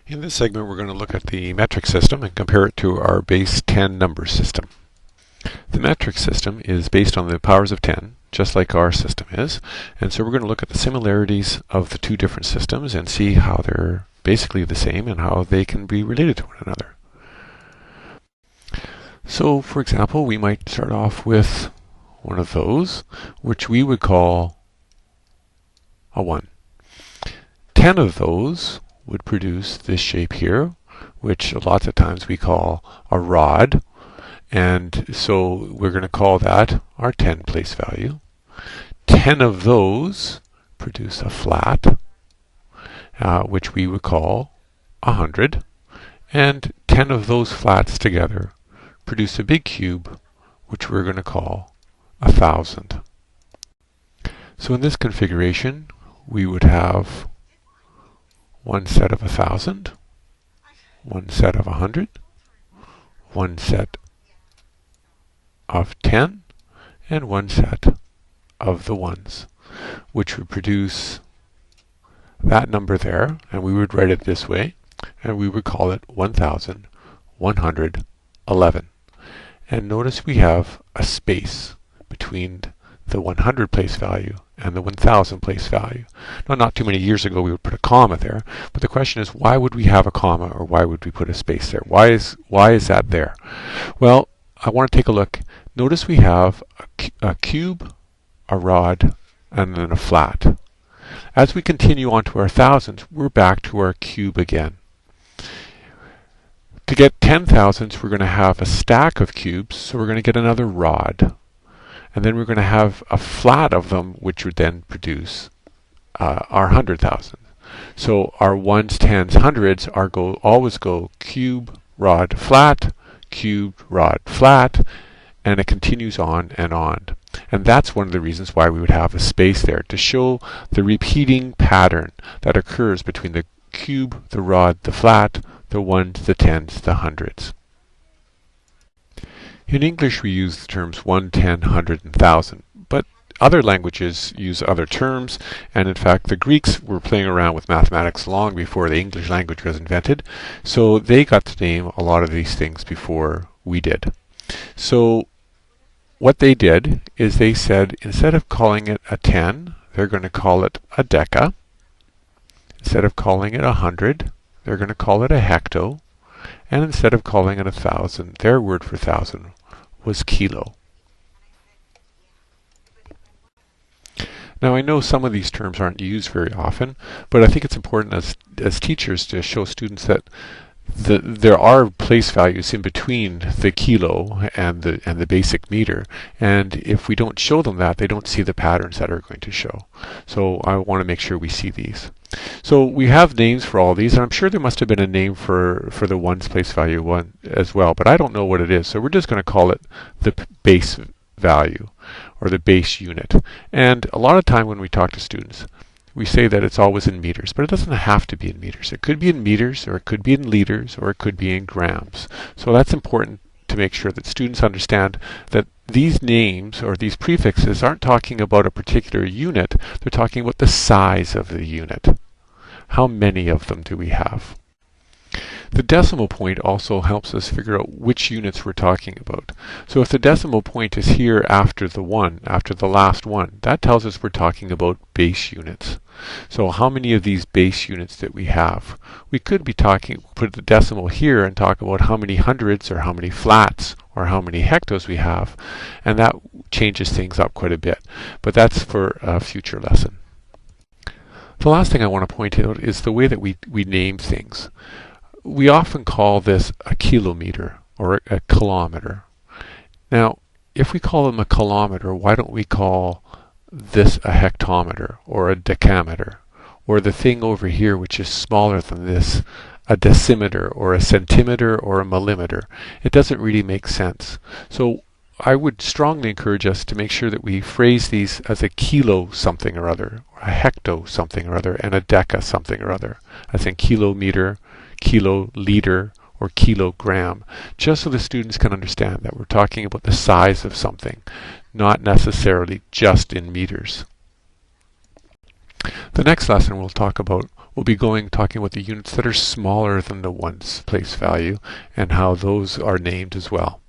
In this segment, we're going to look at the metric system and compare it to our base 10 number system. The metric system is based on the powers of 10, just like our system is, and so we're going to look at the similarities of the two different systems and see how they're basically the same and how they can be related to one another. So, for example, we might start off with one of those, which we would call a 1. 10 of those would produce this shape here, which lots of times we call a rod, and so we're going to call that our 10 place value. 10 of those produce a flat, which we would call 100, and 10 of those flats together produce a big cube, which we're going to call 1,000. So in this configuration, we would have one set of 1,000, one set of 100, one set of 10, and one set of the ones, which would produce that number there, and we would write it this way, and we would call it 1,111. And notice we have a space between the 100 place value and the 1,000 place value. Now, not too many years ago we would put a comma there, but the question is, why would we have a comma, or why would we put a space there? Why is that there? Well, I want to take a look. Notice we have a cube, a rod, and then a flat. As we continue on to our thousands, we're back to our cube again. To get 10,000s, we're going to have a stack of cubes, so we're going to get another rod. And then we're going to have a flat of them, which would then produce our 100,000. So our 1s, 10s, 100s always go cube, rod, flat, cube, rod, flat, and it continues on and on. And that's one of the reasons why we would have a space there, to show the repeating pattern that occurs between the cube, the rod, the flat, the 1s, the 10s, the 100s. In English, we use the terms 1, 10, 100, and 1,000, but other languages use other terms, and in fact the Greeks were playing around with mathematics long before the English language was invented, so they got to name a lot of these things before we did. So what they did is they said, instead of calling it a 10, they're going to call it a deca. Instead of calling it 100, they're going to call it a hecto. And instead of calling it 1,000, their word for 1,000 was kilo. Now, I know some of these terms aren't used very often, but I think it's important as teachers to show students that there are place values in between the kilo and the basic meter, and if we don't show them that, they don't see the patterns that are going to show. So I want to make sure we see these. So we have names for all these, and I'm sure there must have been a name for the ones place value 1 as well, but I don't know what it is, so we're just going to call it the base value or the base unit. And a lot of time when we talk to students, we say that it's always in meters, but it doesn't have to be in meters. It could be in meters, or it could be in liters, or it could be in grams. So that's important to make sure that students understand that these names or these prefixes aren't talking about a particular unit, they're talking about the size of the unit. How many of them do we have? The decimal point also helps us figure out which units we're talking about. So if the decimal point is here after the 1, after the last one, that tells us we're talking about base units. So how many of these base units that we have? We could be put the decimal here and talk about how many hundreds or how many flats or how many hectos we have, and that changes things up quite a bit. But that's for a future lesson. The last thing I want to point out is the way that we name things. We often call this a kilometer or a kilometer. Now, if we call them a kilometer, why don't we call this a hectometer or a decameter? Or the thing over here, which is smaller than this, a decimeter or a centimeter or a millimeter? It doesn't really make sense. So I would strongly encourage us to make sure that we phrase these as a kilo something or other, or a hecto something or other, and a deca something or other, as in kilometer, kiloliter, or kilogram, just so the students can understand that we're talking about the size of something, not necessarily just in meters. The next lesson we'll talk about we'll be talking about the units that are smaller than the ones place value and how those are named as well.